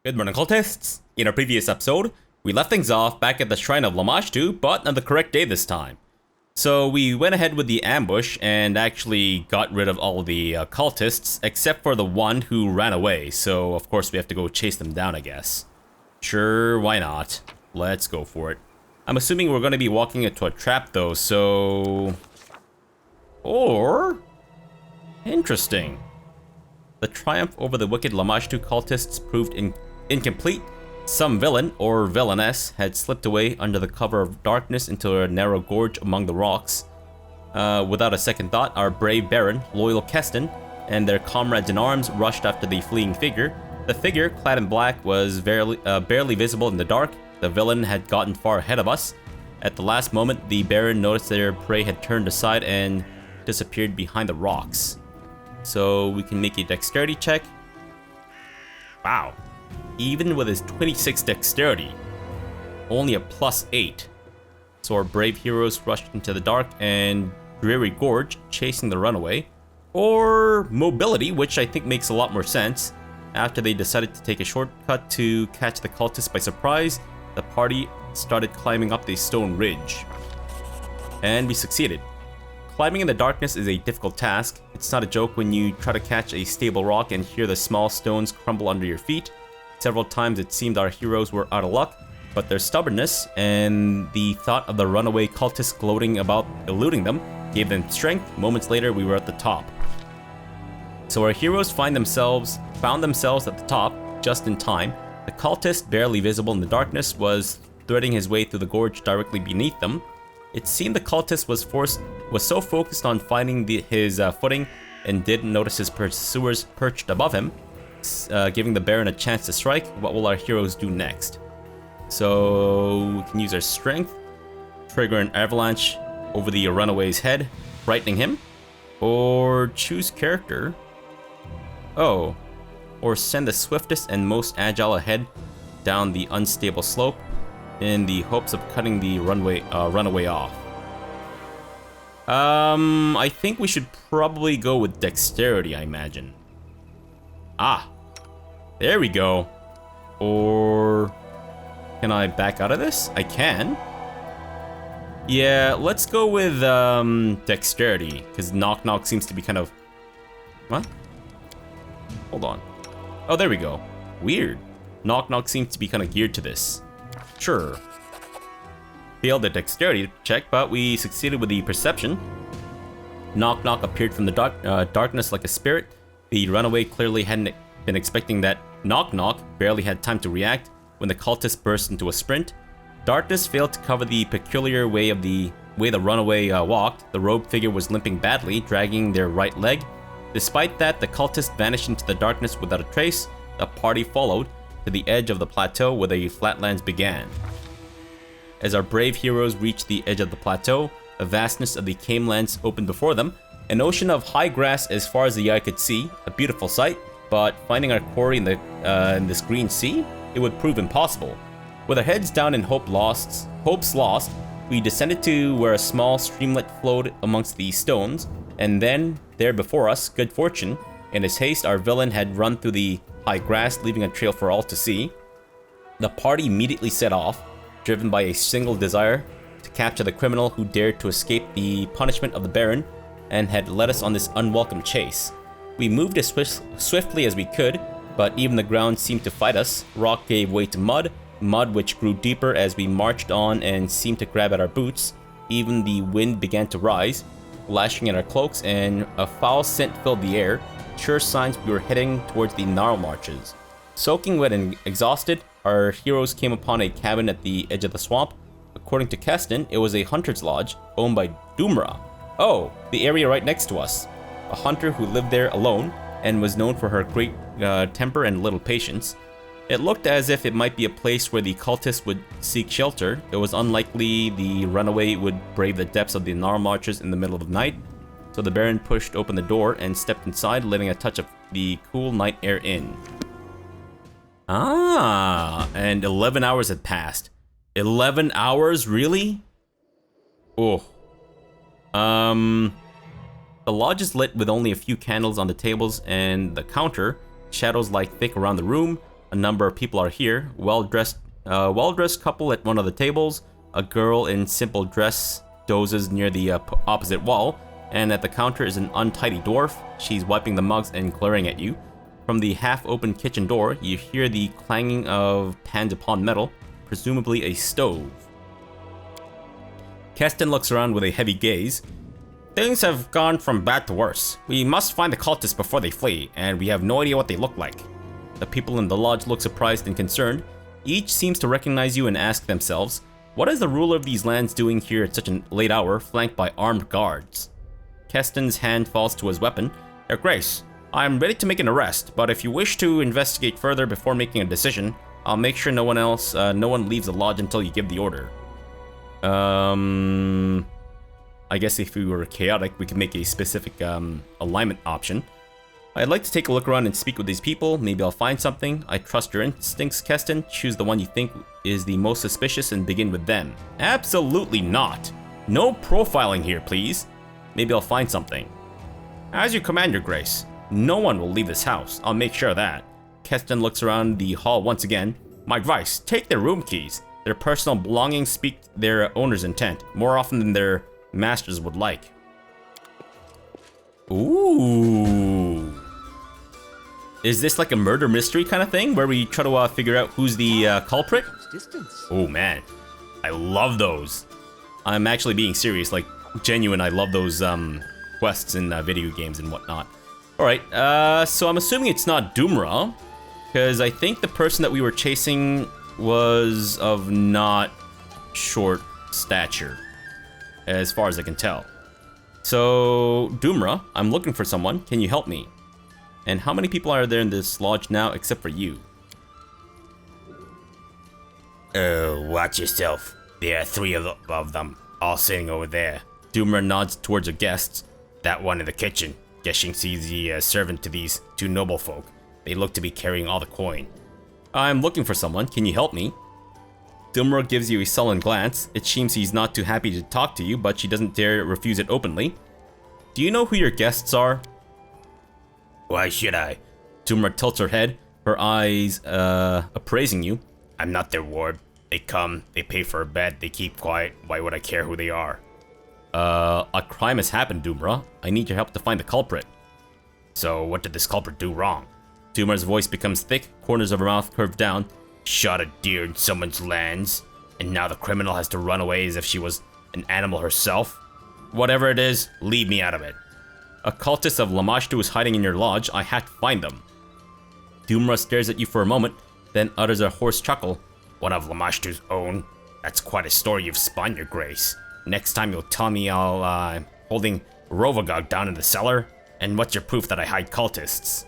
Good morning, cultists! In our previous episode, we left things off back at the Shrine of Lamashtu, but on the correct day this time. So we went ahead with the ambush and actually got rid of all the cultists, except for the one who ran away, so of course we have to go chase them down, I guess. Sure, why not? Let's go for it. I'm assuming we're going to be walking into a trap though, so... Or... Interesting. The triumph over the wicked Lamashtu cultists proved incomplete. Some villain, or villainess, had slipped away under the cover of darkness into a narrow gorge among the rocks. Without a second thought, our brave Baron, loyal Keston, and their comrades-in-arms rushed after the fleeing figure. The figure, clad in black, was barely visible in the dark. The villain had gotten far ahead of us. At the last moment, the Baron noticed their prey had turned aside and disappeared behind the rocks. So we can make a dexterity check. Wow. Even with his 26 dexterity, only a +8. So our brave heroes rushed into the dark and dreary gorge, chasing the runaway. Or mobility, which I think makes a lot more sense. After they decided to take a shortcut to catch the cultists by surprise, the party started climbing up the stone ridge. And we succeeded. Climbing in the darkness is a difficult task. It's not a joke when you try to catch a stable rock and hear the small stones crumble under your feet. Several times it seemed our heroes were out of luck, but their stubbornness and the thought of the runaway cultists gloating about eluding them gave them strength. Moments later, we were at the top. So our heroes found themselves at the top just in time. The cultist, barely visible in the darkness, was threading his way through the gorge directly beneath them. It seemed the cultist was so focused on finding his footing and didn't notice his pursuers perched above him, giving the Baron a chance to strike. What will our heroes do next? So we can use our strength, trigger an avalanche over the runaway's head, frightening him, or choose character. Oh, or send the swiftest and most agile ahead down the unstable slope in the hopes of cutting the runaway off. I think we should probably go with dexterity, I imagine. Ah, there we go. Or can I back out of this? I can. Yeah, let's go with dexterity, because knock knock seems to be kind of... What? Hold on. Oh, there we go. Weird. Knock knock seems to be kind of geared to this. Sure. Failed the dexterity check, but we succeeded with the perception. Knock knock appeared from the darkness like a spirit. The runaway clearly hadn't been expecting that knock knock, barely had time to react when the cultist burst into a sprint. Darkness failed to cover the peculiar way the runaway walked. The robed figure was limping badly, dragging their right leg. Despite that, the cultist vanished into the darkness without a trace. The party followed to the edge of the plateau where the flatlands began. As our brave heroes reached the edge of the plateau, the vastness of the Camelands opened before them, an ocean of high grass as far as the eye could see, a beautiful sight, but finding our quarry in this green sea, it would prove impossible. With our heads down and hopes lost, we descended to where a small streamlet flowed amongst the stones, and then, there before us, good fortune. In his haste, our villain had run through the high grass, leaving a trail for all to see. The party immediately set off, driven by a single desire to capture the criminal who dared to escape the punishment of the Baron and had led us on this unwelcome chase. We moved as swiftly as we could, but even the ground seemed to fight us. Rock gave way to mud which grew deeper as we marched on and seemed to grab at our boots. Even the wind began to rise, lashing at our cloaks, and a foul scent filled the air, sure signs we were heading towards the gnarl marches. Soaking wet and exhausted, our heroes came upon a cabin at the edge of the swamp. According to Keston, it was a hunter's lodge owned by Dumra. Oh, the area right next to us. A hunter who lived there alone and was known for her great temper and little patience. It looked as if it might be a place where the cultists would seek shelter. It was unlikely the runaway would brave the depths of the gnarl marches in the middle of the night. So the Baron pushed open the door and stepped inside, letting a touch of the cool night air in. Ah, and 11 hours had passed. 11 hours, really? Oh. The The lodge is lit with only a few candles on the tables and the counter. Shadows lie thick around the room. A number of people are here. Well-dressed couple at one of the tables. A girl in simple dress dozes near the opposite wall. And at the counter is an untidy dwarf. She's wiping the mugs and glaring at you. From the half-open kitchen door, you hear the clanging of pans upon metal, presumably a stove. Keston looks around with a heavy gaze. Things have gone from bad to worse. We must find the cultists before they flee, and we have no idea what they look like. The people in the lodge look surprised and concerned. Each seems to recognize you and ask themselves, what is the ruler of these lands doing here at such a late hour, flanked by armed guards? Keston's hand falls to his weapon. Your Grace, I am ready to make an arrest, but if you wish to investigate further before making a decision, I'll make sure no one leaves the lodge until you give the order. I guess if we were chaotic, we could make a specific alignment option. I'd like to take a look around and speak with these people. Maybe I'll find something. I trust your instincts, Keston. Choose the one you think is the most suspicious and begin with them. Absolutely not. No profiling here, please. Maybe I'll find something. As you command, Your Grace. No one will leave this house. I'll make sure of that. Keston looks around the hall once again. My advice, take their room keys. Their personal belongings speak their owner's intent, more often than their masters would like. Ooh. Is this like a murder mystery kind of thing, where we try to figure out who's the culprit? Oh man, I love those. I'm actually being serious, like genuine, I love those quests in video games and whatnot. Alright, so I'm assuming it's not Doomra, because I think the person that we were chasing was of not short stature, as far as I can tell. So, Doomra, I'm looking for someone. Can you help me? And how many people are there in this lodge now, except for you? Watch yourself. There are 3 of them, all sitting over there. Doomra nods towards her guests. That one in the kitchen. Guessing she's the servant to these 2 noble folk. They look to be carrying all the coin. I'm looking for someone. Can you help me? Doomra gives you a sullen glance. It seems he's not too happy to talk to you, but she doesn't dare refuse it openly. Do you know who your guests are? Why should I? Doomra tilts her head, her eyes appraising you. I'm not their ward. They come, they pay for a bed, they keep quiet. Why would I care who they are? A crime has happened, Doomra. I need your help to find the culprit. So, what did this culprit do wrong? Doomra's voice becomes thick, corners of her mouth curve down. Shot a deer in someone's lands, and now the criminal has to run away as if she was an animal herself? Whatever it is, leave me out of it. A cultist of Lamashtu is hiding in your lodge. I had to find them. Doomra stares at you for a moment, then utters a hoarse chuckle. One of Lamashtu's own? That's quite a story you've spun, Your Grace. Next time you'll tell me I'll, holding Rovagog down in the cellar? And what's your proof that I hide cultists?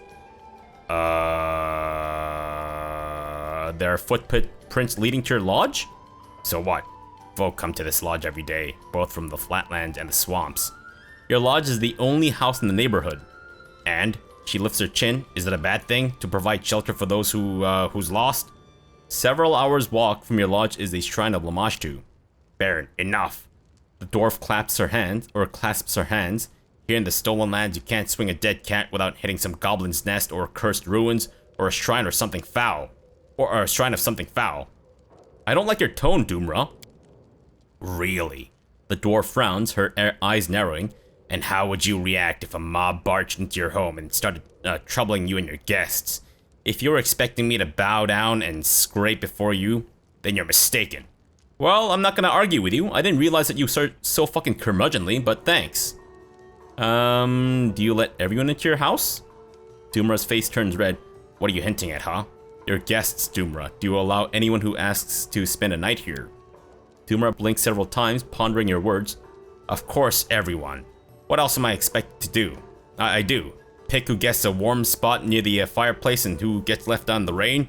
There are footprints leading to your lodge? So what? Folk come to this lodge every day, both from the flatlands and the swamps. Your lodge is the only house in the neighborhood. And? She lifts her chin. Is it a bad thing to provide shelter for those who's lost? Several hours' walk from your lodge is the shrine of Lamashtu. Baron, enough. The dwarf clasps her hands. Here in the stolen lands, you can't swing a dead cat without hitting some goblin's nest or cursed ruins or a shrine or something foul. Or a shrine of something foul. I don't like your tone, Doomra. Really? The dwarf frowns, her eyes narrowing. And how would you react if a mob barged into your home and started troubling you and your guests? If you're expecting me to bow down and scrape before you, then you're mistaken. Well, I'm not gonna argue with you. I didn't realize that you were so fucking curmudgeonly, but thanks. Do you let everyone into your house? Doomra's face turns red. What are you hinting at, huh? Your guests, Doomra. Do you allow anyone who asks to spend a night here? Doomra blinks several times, pondering your words. Of course, everyone. What else am I expected to do? I do. Pick who gets a warm spot near the fireplace and who gets left out in the rain.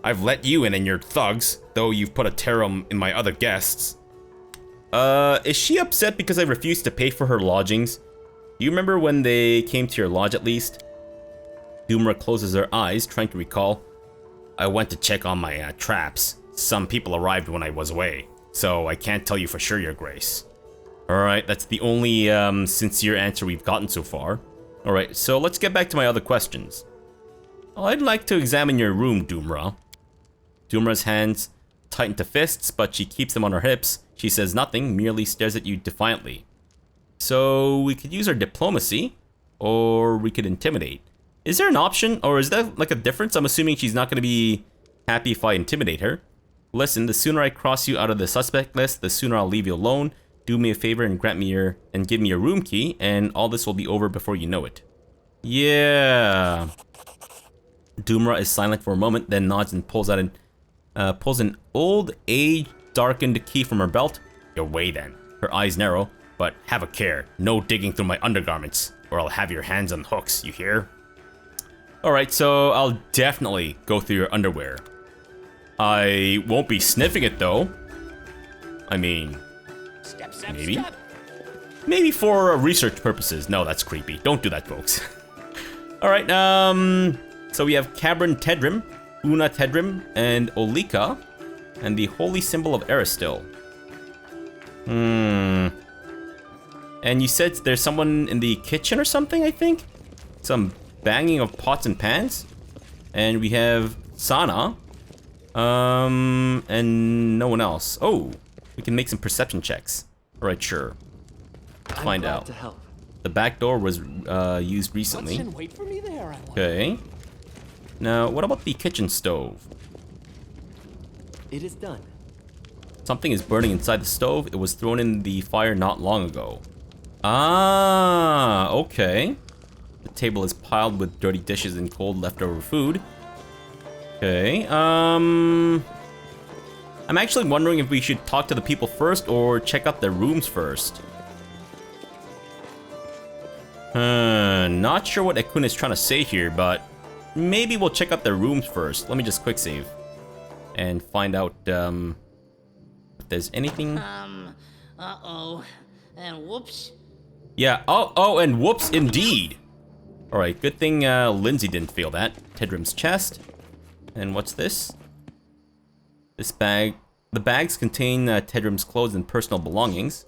I've let you in and your thugs, though you've put a terror in my other guests. Is she upset because I refused to pay for her lodgings? Do you remember when they came to your lodge at least? Doomra closes her eyes, trying to recall. I went to check on my traps. Some people arrived when I was away, so I can't tell you for sure, Your Grace. Alright, that's the only sincere answer we've gotten so far. Alright, so let's get back to my other questions. I'd like to examine your room, Doomra. Doomra's hands tighten to fists, but she keeps them on her hips. She says nothing, merely stares at you defiantly. So we could use our diplomacy, or we could intimidate. Is there an option, or is that like a difference? I'm assuming she's not going to be happy if I intimidate her. Listen, the sooner I cross you out of the suspect list, the sooner I'll leave you alone. Do me a favor and give me your room key, and all this will be over before you know it. Yeah. Doomra is silent for a moment, then nods and pulls an old, age-darkened key from her belt. Your way then. Her eyes narrow, but have a care. No digging through my undergarments, or I'll have your hands on hooks, you hear? Alright, so I'll definitely go through your underwear. I won't be sniffing it, though. I mean, maybe? Maybe for research purposes. No, that's creepy. Don't do that, folks. Alright, so we have Cabron Tedrim, Una Tedrim, and Olika, and the holy symbol of Aristil. And you said there's someone in the kitchen or something, I think? Some banging of pots and pans. And we have Sana. And no one else. Oh, we can make some perception checks. Alright, sure. Let's find out. The back door was used recently. Okay. Now, what about the kitchen stove? It is done. Something is burning inside the stove. It was thrown in the fire not long ago. Ah, okay. The table is piled with dirty dishes and cold leftover food. Okay, I'm actually wondering if we should talk to the people first or check out their rooms first. Not sure what Ekun is trying to say here, but maybe we'll check out their rooms first. Let me just quick save and find out if there's anything. Uh-oh. And whoops. Yeah, oh, and whoops indeed. Alright, good thing Lindsay didn't feel that. Tedrim's chest. And what's this? This bag. The bags contain Tedrim's clothes and personal belongings.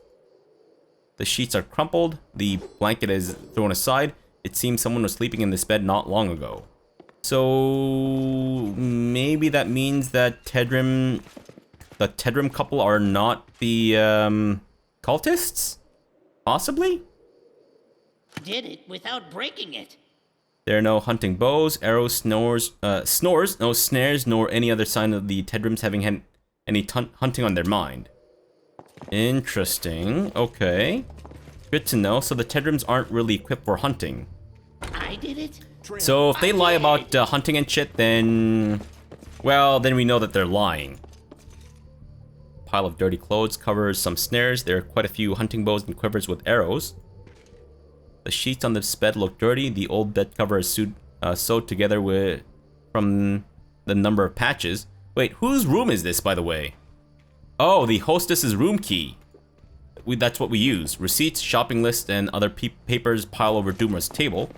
The sheets are crumpled. The blanket is thrown aside. It seems someone was sleeping in this bed not long ago. So maybe that means that the Tedrim couple are not the cultists? Possibly? Did it without breaking it. There are no hunting bows, arrows, snares, nor any other sign of the Tedrims having had any hunting on their mind. Interesting. Okay. Good to know. So the Tedrims aren't really equipped for hunting. I did it? So if they lie about hunting and shit, then... well, then we know that they're lying. Pile of dirty clothes covers some snares. There are quite a few hunting bows and quivers with arrows. The sheets on this bed look dirty. The old bed cover is sewed together from the number of patches. Wait, whose room is this, by the way? Oh, the hostess's room key. That's what we use. Receipts, shopping list, and other papers pile over Doomra's table.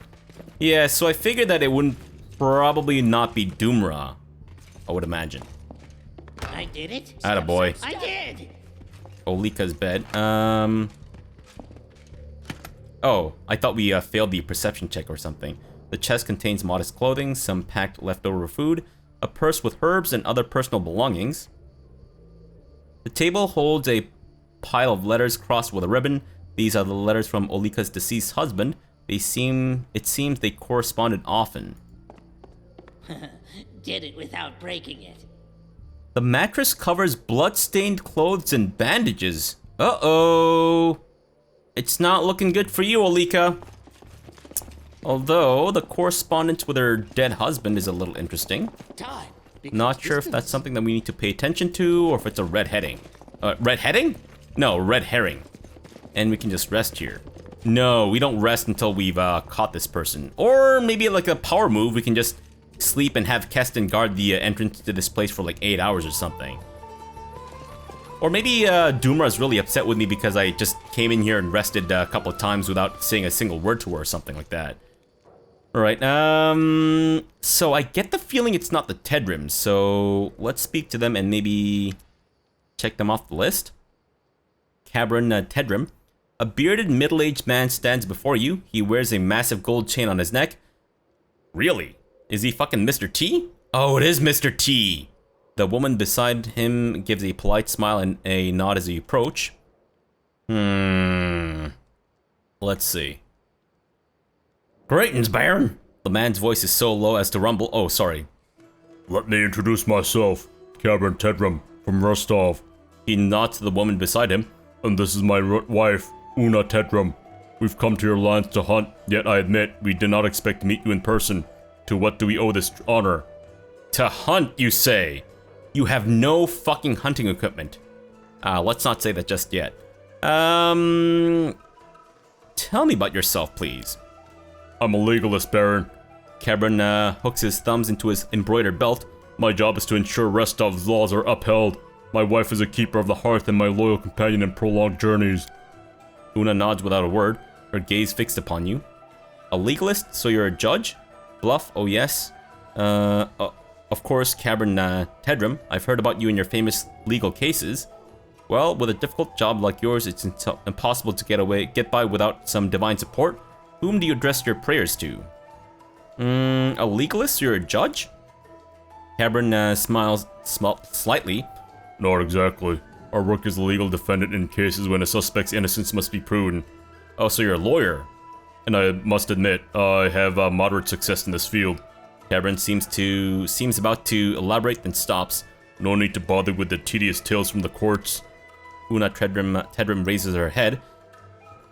Yeah, so I figured that it wouldn't probably not be Doomra, I would imagine. I did it? Attaboy. I did! Olika's bed. Oh, I thought we failed the perception check or something. The chest contains modest clothing, some packed leftover food, a purse with herbs and other personal belongings. The table holds a pile of letters crossed with a ribbon. These are the letters from Olika's deceased husband. It seems they corresponded often. Did it without breaking it. The mattress covers blood-stained clothes and bandages. Uh-oh. It's not looking good for you, Olika. Although, the correspondence with her dead husband is a little interesting. Not sure if that's something that we need to pay attention to, or if it's a red herring. Red herring? No, red herring. And we can just rest here. No, we don't rest until we've caught this person. Or maybe like a power move, we can just sleep and have Keston guard the entrance to this place for like 8 hours or something. Or maybe Doomra's really upset with me because I just came in here and rested a couple of times without saying a single word to her or something like that. Alright, so I get the feeling it's not the Tedrims, so let's speak to them and maybe check them off the list. Cabron Tedrim. A bearded middle-aged man stands before you. He wears a massive gold chain on his neck. Really? Is he fucking Mr. T? Oh, it is Mr. T! The woman beside him gives a polite smile and a nod as you approach. Let's see. Greetings, Baron! The man's voice is so low as to rumble. Oh, sorry. Let me introduce myself, Cabron Tedrum from Rostov. He nods to the woman beside him. And this is my wife, Una Tedrum. We've come to your lands to hunt, yet I admit we did not expect to meet you in person. To what do we owe this honor? To hunt, you say? You have no fucking hunting equipment. Let's not say that just yet. Tell me about yourself, please. I'm a legalist, Baron. Cabron hooks his thumbs into his embroidered belt. My job is to ensure Rostov's laws are upheld. My wife is a keeper of the hearth and my loyal companion in prolonged journeys. Una nods without a word, her gaze fixed upon you. A legalist? So you're a judge? Bluff? Oh yes. Of course, Cabron Tedrum. I've heard about you and your famous legal cases. Well, with a difficult job like yours, it's impossible to get by without some divine support. Whom do you address your prayers to? A legalist? You're a judge? Cabron smiles slightly. Not exactly. Our work is a legal defendant in cases when a suspect's innocence must be proven. Oh, so you're a lawyer. And I must admit, I have moderate success in this field. Cabron seems about to elaborate, then stops. No need to bother with the tedious tales from the courts. Una Tedrum raises her head.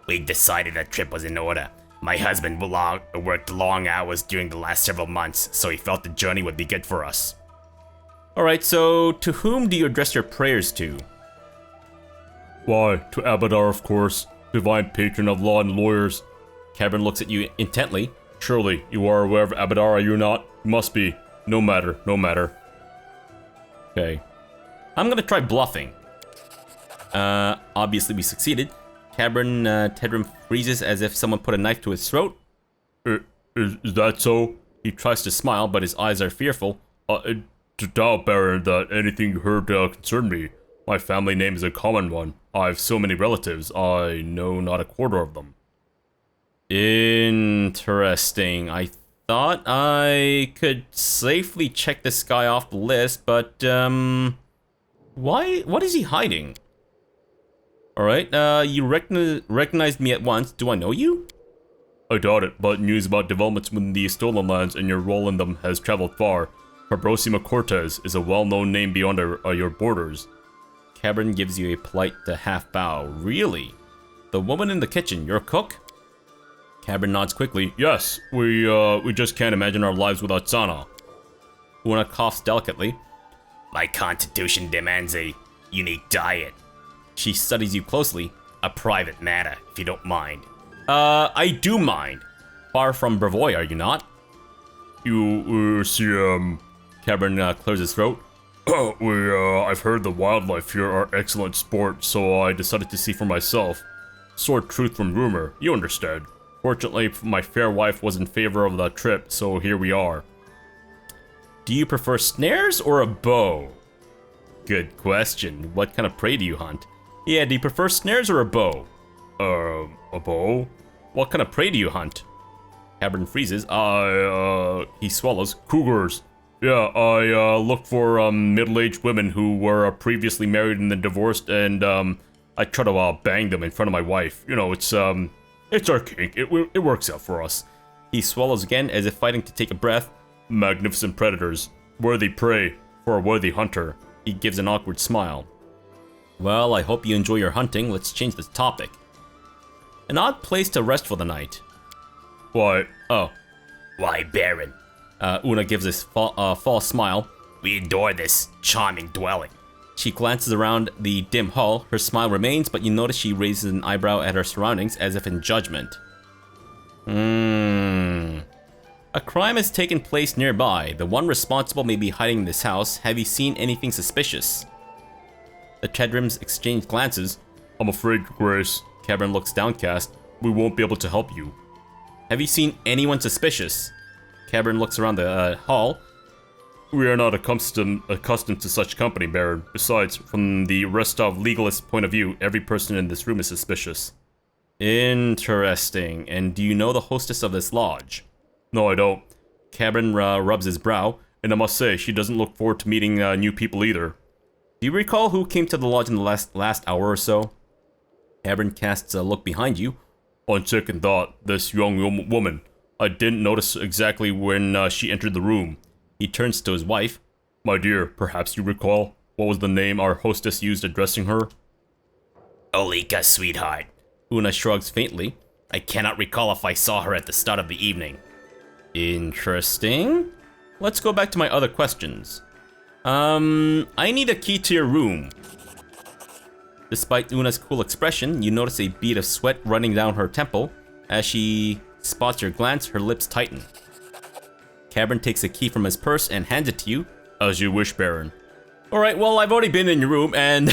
We decided that trip was in order. My husband worked long hours during the last several months, so he felt the journey would be good for us. Alright, so to whom do you address your prayers to? Why, to Abadar, of course, divine patron of law and lawyers. Cabron looks at you intently. Surely, you are aware of Abadar, are you not? You must be. No matter, no matter. Okay. I'm gonna try bluffing. Obviously we succeeded. Cabron Tedrum freezes as if someone put a knife to his throat. Is that so? He tries to smile, but his eyes are fearful. To doubt, Baron, that anything you heard concerned me. My family name is a common one. I have so many relatives, I know not a quarter of them. Interesting. I thought I could safely check this guy off the list, but, what is he hiding? Alright, you recognized me at once. Do I know you? I doubt it, but news about developments within the stolen lands and your role in them has traveled far. Fabrosi Cortez is a well-known name beyond your borders. Cabron gives you a polite half bow. Really? The woman in the kitchen, your cook? Cabron nods quickly. Yes, we just can't imagine our lives without Sana. Una coughs delicately. My constitution demands a unique diet. She studies you closely. A private matter, if you don't mind. I do mind. Far from Bravoy, are you not? You see, Cabron clears his throat. I've heard the wildlife here are excellent sport, so I decided to see for myself. Sort truth from rumor, you understand. Fortunately, my fair wife was in favor of the trip, so here we are. Do you prefer snares or a bow? Good question. What kind of prey do you hunt? Yeah, do you prefer snares or a bow? A bow? What kind of prey do you hunt? Cabron freezes. He swallows. Cougars. Yeah, I look for middle-aged women who were previously married and then divorced, and I try to bang them in front of my wife. You know, it's our kink. It works out for us. He swallows again, as if fighting to take a breath. Magnificent predators, worthy prey for a worthy hunter. He gives an awkward smile. Well, I hope you enjoy your hunting. Let's change the topic. An odd place to rest for the night. Why? Oh. Why, Baron? Una gives this false smile. We adore this charming dwelling. She glances around the dim hall. Her smile remains, but you notice she raises an eyebrow at her surroundings as if in judgment. A crime has taken place nearby. The one responsible may be hiding in this house. Have you seen anything suspicious? The Tedrums exchange glances. I'm afraid, Grace. Cabron looks downcast. We won't be able to help you. Have you seen anyone suspicious? Cabron looks around the hall. We are not accustomed to such company, Baron. Besides, from the Rostov legalist point of view, every person in this room is suspicious. Interesting. And do you know the hostess of this lodge? No, I don't. Cameron rubs his brow. And I must say, she doesn't look forward to meeting new people either. Do you recall who came to the lodge in the last hour or so? Cameron casts a look behind you. On second thought, this young woman. I didn't notice exactly when she entered the room. He turns to his wife. My dear, perhaps you recall? What was the name our hostess used addressing her? Olika, sweetheart. Una shrugs faintly. I cannot recall if I saw her at the start of the evening. Interesting. Let's go back to my other questions. I need a key to your room. Despite Una's cool expression, you notice a bead of sweat running down her temple. As she spots your glance, her lips tighten. Cameron takes a key from his purse and hands it to you. As you wish, Baron. Alright, well, I've already been in your room, and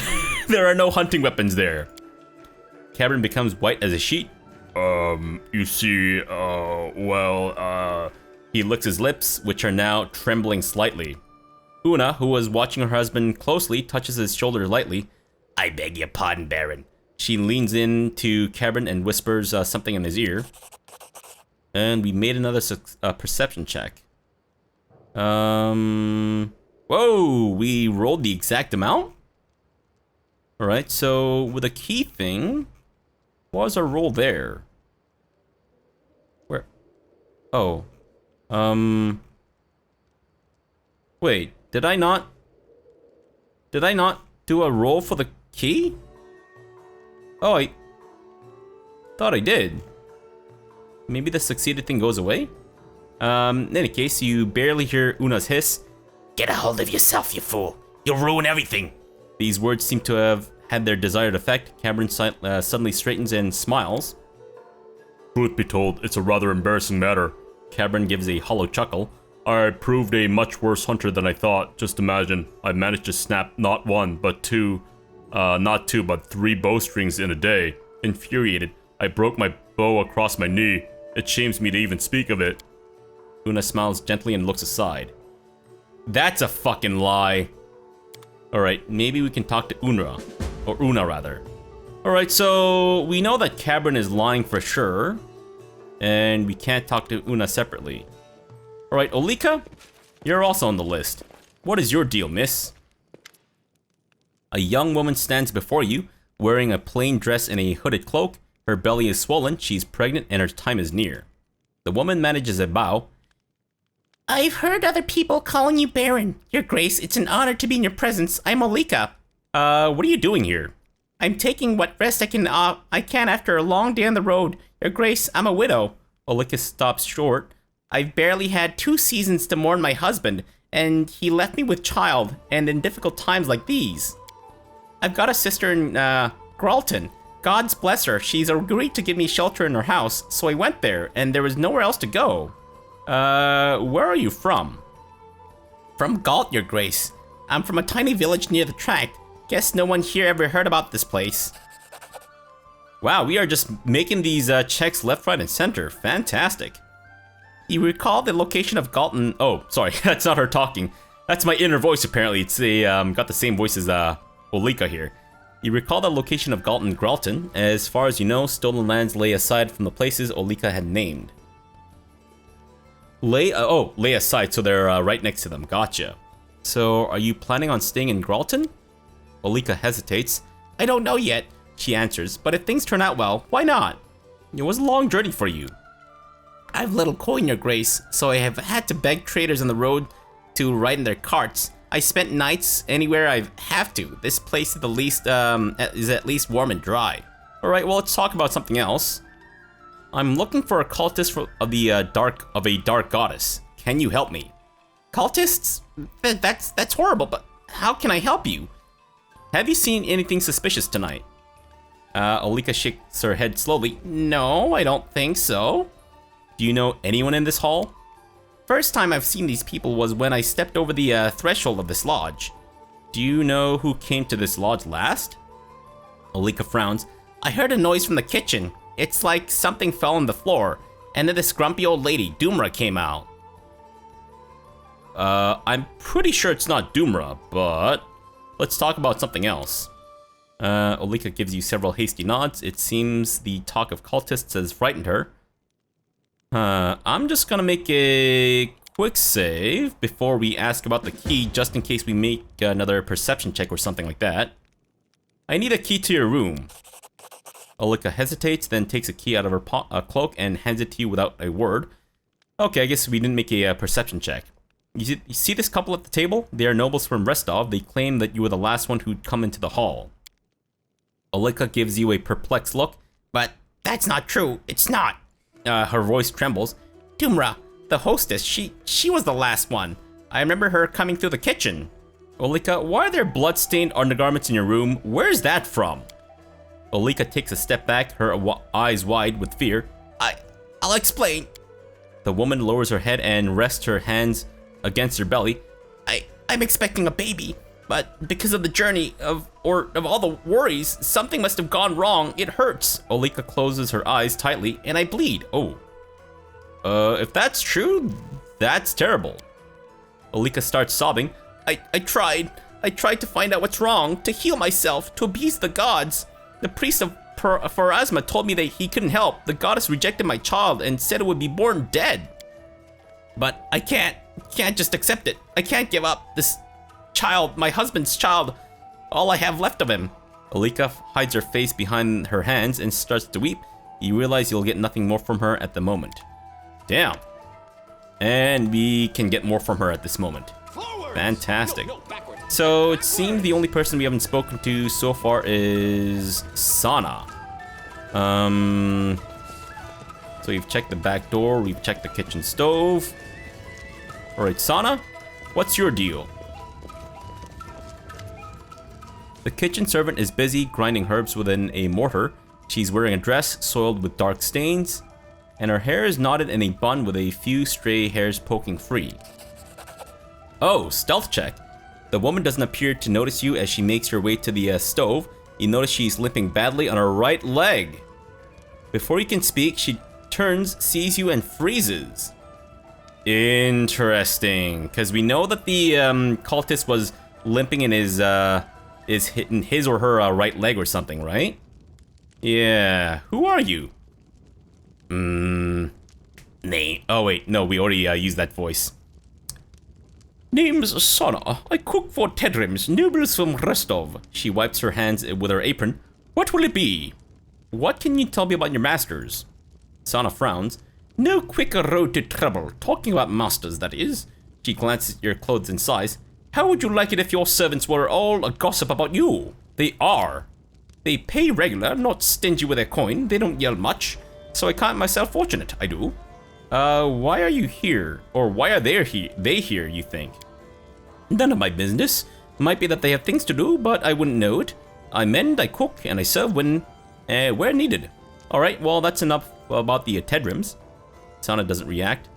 there are no hunting weapons there. Cameron becomes white as a sheet. You see, He licks his lips, which are now trembling slightly. Una, who was watching her husband closely, touches his shoulder lightly. I beg your pardon, Baron. She leans in to Cameron and whispers something in his ear. And we made another perception check. Whoa, we rolled the exact amount? Alright, so with a key thing, what was our roll there? Where? Oh. Wait, did I not do a roll for the key? Oh, I thought I did. Maybe the succeeded thing goes away? In any case, you barely hear Una's hiss. Get a hold of yourself, you fool. You'll ruin everything. These words seem to have had their desired effect. Cameron suddenly straightens and smiles. Truth be told, it's a rather embarrassing matter. Cameron gives a hollow chuckle. I proved a much worse hunter than I thought. Just imagine, I managed to snap not one, but two, not two, but three bowstrings in a day. Infuriated, I broke my bow across my knee. It shames me to even speak of it. Una smiles gently and looks aside. That's a fucking lie. Alright, maybe we can talk to Una. Or Una, rather. Alright, so we know that Cameron is lying for sure. And we can't talk to Una separately. Alright, Olika, you're also on the list. What is your deal, miss? A young woman stands before you, wearing a plain dress and a hooded cloak. Her belly is swollen, she's pregnant, and her time is near. The woman manages a bow. I've heard other people calling you Baron. Your Grace, it's an honor to be in your presence. I'm Olika. What are you doing here? I'm taking what rest I can after a long day on the road. Your Grace, I'm a widow. Olika stops short. I've barely had 2 seasons to mourn my husband, and he left me with child, and in difficult times like these. I've got a sister in, Gralton. God's bless her, she's agreed to give me shelter in her house, so I went there, and there was nowhere else to go. Where are you from? From Galt, Your Grace. I'm from a tiny village near the tract. Guess no one here ever heard about this place. Wow, we are just making these checks left, right, and center. Fantastic. You recall the location of Galton? Oh, sorry, that's not her talking. That's my inner voice, apparently. It's got the same voice as Olika here. You recall the location of Galton Gralton. As far as you know, stolen lands lay aside from the places Olika had named. Lay aside, so they're right next to them. Gotcha. So, are you planning on staying in Gralton? Olika hesitates. I don't know yet, she answers, but if things turn out well, why not? It was a long journey for you. I've little coin, Your Grace, so I have had to beg traders on the road to ride in their carts. I spent nights anywhere I have to. This place is at least warm and dry. Alright, well, let's talk about something else. I'm looking for a cultist of a dark goddess. Can you help me? Cultists? That's horrible, but how can I help you? Have you seen anything suspicious tonight? Olika shakes her head slowly. No, I don't think so. Do you know anyone in this hall? First time I've seen these people was when I stepped over the threshold of this lodge. Do you know who came to this lodge last? Olika frowns. I heard a noise from the kitchen. It's like something fell on the floor, and then this grumpy old lady, Doomra, came out. I'm pretty sure it's not Doomra, but let's talk about something else. Olika gives you several hasty nods. It seems the talk of cultists has frightened her. I'm just gonna make a quick save before we ask about the key, just in case we make another perception check or something like that. I need a key to your room. Olika hesitates, then takes a key out of her cloak and hands it to you without a word. Okay, I guess we didn't make a perception check. You see this couple at the table? They are nobles from Restov. They claim that you were the last one who'd come into the hall. Olika gives you a perplexed look. But that's not true. It's not. Her voice trembles. Dumra, the hostess, she was the last one. I remember her coming through the kitchen. Olika, why are there blood-stained undergarments in your room? Where's that from? Olika takes a step back, her eyes wide with fear. I'll explain. The woman lowers her head and rests her hands against her belly. I'm expecting a baby, but because of the journey of all the worries, something must have gone wrong. It hurts. Olika closes her eyes tightly, and I bleed. Oh. If that's true, that's terrible. Olika starts sobbing. I tried to find out what's wrong, to heal myself, to appease the gods. The priest of Pharasma told me that he couldn't help. The goddess rejected my child and said it would be born dead. But I can't just accept it. I can't give up this child, my husband's child, all I have left of him. Olika hides her face behind her hands and starts to weep. You realize you'll get nothing more from her at the moment. Damn. And we can get more from her at this moment. Fantastic. So it seems the only person we haven't spoken to so far is Sana. So we've checked the back door, we've checked the kitchen stove. Alright, Sana, what's your deal? The kitchen servant is busy grinding herbs within a mortar. She's wearing a dress soiled with dark stains, and her hair is knotted in a bun with a few stray hairs poking free. Oh, stealth check. The woman doesn't appear to notice you as she makes her way to the stove. You notice she's limping badly on her right leg. Before you can speak, she turns, sees you, and freezes. Interesting, because we know that the cultist was limping in his hitting his or her right leg or something, right? Yeah. Who are you? Name. Oh wait, no, we already used that voice. Name's Sana. I cook for Tedrims, nobles from Rostov. She wipes her hands with her apron. What will it be? What can you tell me about your masters? Sana frowns. No quicker road to trouble. Talking about masters, that is. She glances at your clothes and sighs. How would you like it if your servants were all a gossip about you? They are. They pay regular, not stingy with their coin. They don't yell much. So I count myself fortunate, I do. Why are you here? Or why are they here, you think? None of my business. Might be that they have things to do, but I wouldn't know it. I mend, I cook, and I serve where needed. Alright, well, that's enough about the Tedrims. Sana doesn't react.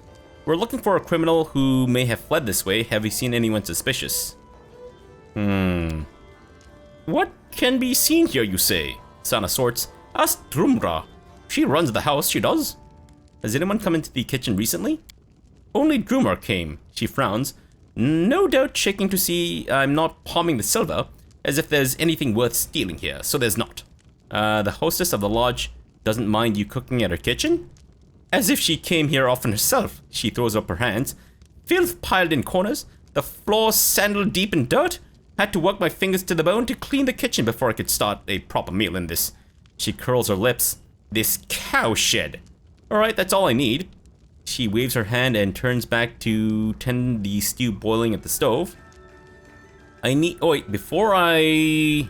We're looking for a criminal who may have fled this way. Have you seen anyone suspicious? What can be seen here, you say? Sana sorts. Ask Drumra. She runs the house, she does. Has anyone come into the kitchen recently? Only Drumar came. She frowns. No doubt checking to see I'm not palming the silver, as if there's anything worth stealing here, so there's not. The hostess of the lodge doesn't mind you cooking at her kitchen? As if she came here often herself. She throws up her hands. Filth piled in corners, the floor sandal deep in dirt. Had to work my fingers to the bone to clean the kitchen before I could start a proper meal in this. She curls her lips. This cowshed. Alright, that's all I need. She waves her hand and turns back to tend the stew boiling at the stove. Oh wait, before I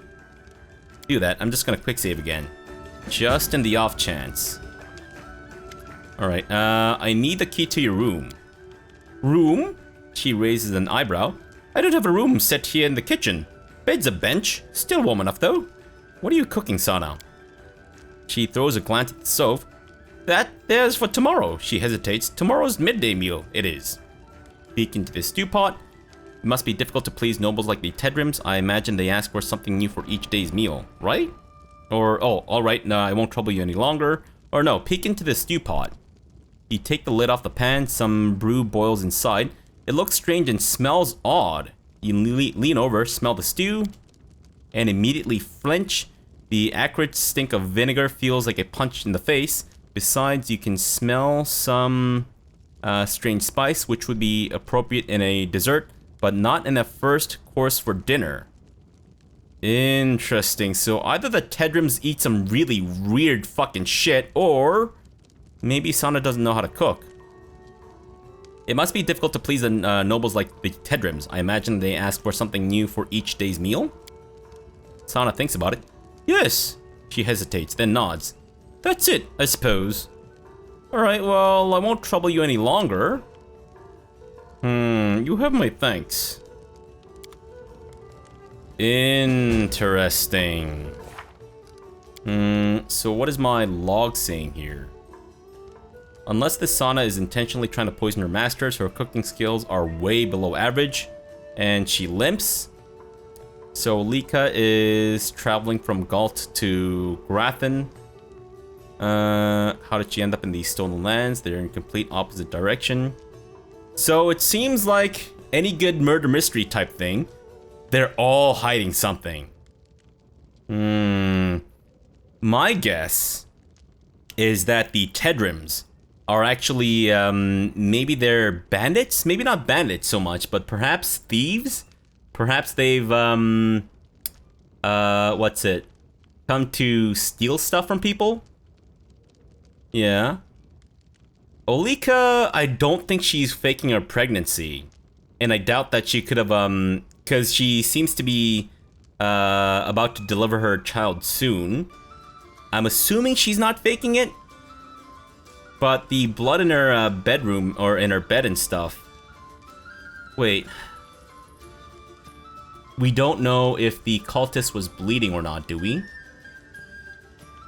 do that, I'm just gonna quick save again. Just in the off chance. Alright, I need the key to your room. Room? She raises an eyebrow. I don't have a room set here in the kitchen. Bed's a bench. Still warm enough though. What are you cooking, Sana? She throws a glance at the stove. There's for tomorrow. She hesitates. Tomorrow's midday meal, it is. Peek into the stew pot. It must be difficult to please nobles like the Tedrims. I imagine they ask for something new for each day's meal, right? Or, oh, alright, no, I won't trouble you any longer. Or no, peek into the stew pot. You take the lid off the pan, some brew boils inside. It looks strange and smells odd. You lean over, smell the stew. and immediately flinch. The acrid stink of vinegar feels like a punch in the face. Besides, you can smell some strange spice, which would be appropriate in a dessert, but not in a first course for dinner. Interesting. So either the Tedrims eat some really weird fucking shit, or maybe Sana doesn't know how to cook. It must be difficult to please the nobles like the Tedrims. I imagine they ask for something new for each day's meal? Sana thinks about it. Yes. She hesitates, then nods. That's it, I suppose. Alright, well, I won't trouble you any longer. You have my thanks. Interesting. So what is my log saying here? Unless this Sana is intentionally trying to poison her masters, her cooking skills are way below average, and she limps. So Lika is traveling from Galt to Grathan. How did she end up in these stolen lands? They're in complete opposite direction. So it seems like any good murder mystery type thing, they're all hiding something. My guess is that the Tedrims are actually, maybe they're bandits? Maybe not bandits so much, but perhaps thieves? Perhaps they've, come to steal stuff from people? Yeah. Olika, I don't think she's faking her pregnancy. And I doubt that she could have, because she seems to be, about to deliver her child soon. I'm assuming she's not faking it. But the blood in her bedroom, or in her bed and stuff. Wait. We don't know if the cultist was bleeding or not, do we?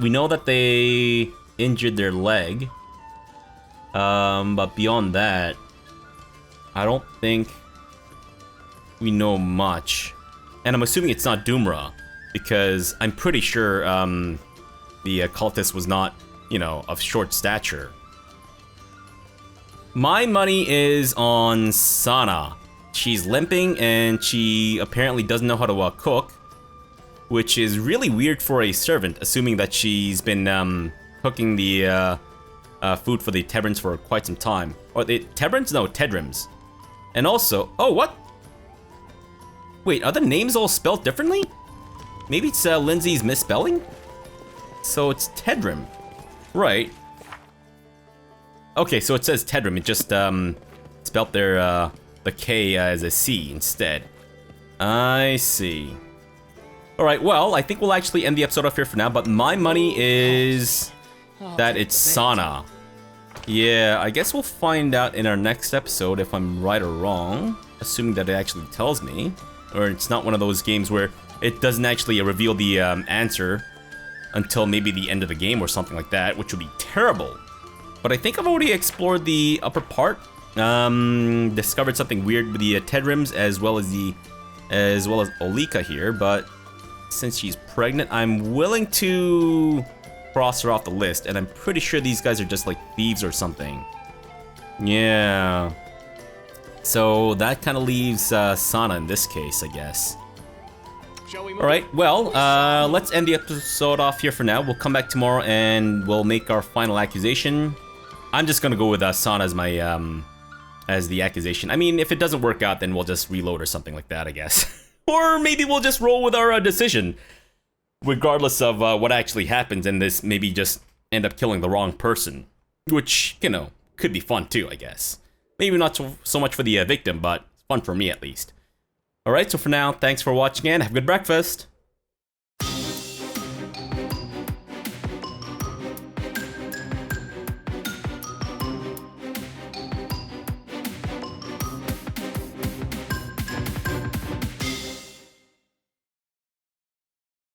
We know that they injured their leg. But beyond that, I don't think we know much. And I'm assuming it's not Doomra, because I'm pretty sure the cultist was not, you know, of short stature. My money is on Sana. She's limping and she apparently doesn't know how to cook, which is really weird for a servant, assuming that she's been cooking the food for the Tedrims for quite some time. Or the Tedrims? No, Tedrims. And also, oh, what? Wait, are the names all spelled differently? Maybe it's Lindsay's misspelling? So it's Tedrim. Right. Okay, so it says Tedrim. It just spelled their the K as a C instead. I see. Alright, well, I think we'll actually end the episode off here for now, but my money is that it's Sana. Yeah, I guess we'll find out in our next episode if I'm right or wrong, assuming that it actually tells me. Or it's not one of those games where it doesn't actually reveal the answer until maybe the end of the game or something like that, which would be terrible. But I think I've already explored the upper part. Discovered something weird with the Tedrims as well as Olika here, but since she's pregnant, I'm willing to cross her off the list, and I'm pretty sure these guys are just like thieves or something. Yeah. So that kind of leaves Sana in this case, I guess. Alright, well, let's end the episode off here for now. We'll come back tomorrow and we'll make our final accusation. I'm just gonna go with Sana as my, as the accusation. I mean, if it doesn't work out, then we'll just reload or something like that, I guess. Or maybe we'll just roll with our decision. Regardless of what actually happens, and this maybe just end up killing the wrong person. Which, you know, could be fun too, I guess. Maybe not so much for the victim, but fun for me at least. Alright, so for now, thanks for watching and have a good breakfast.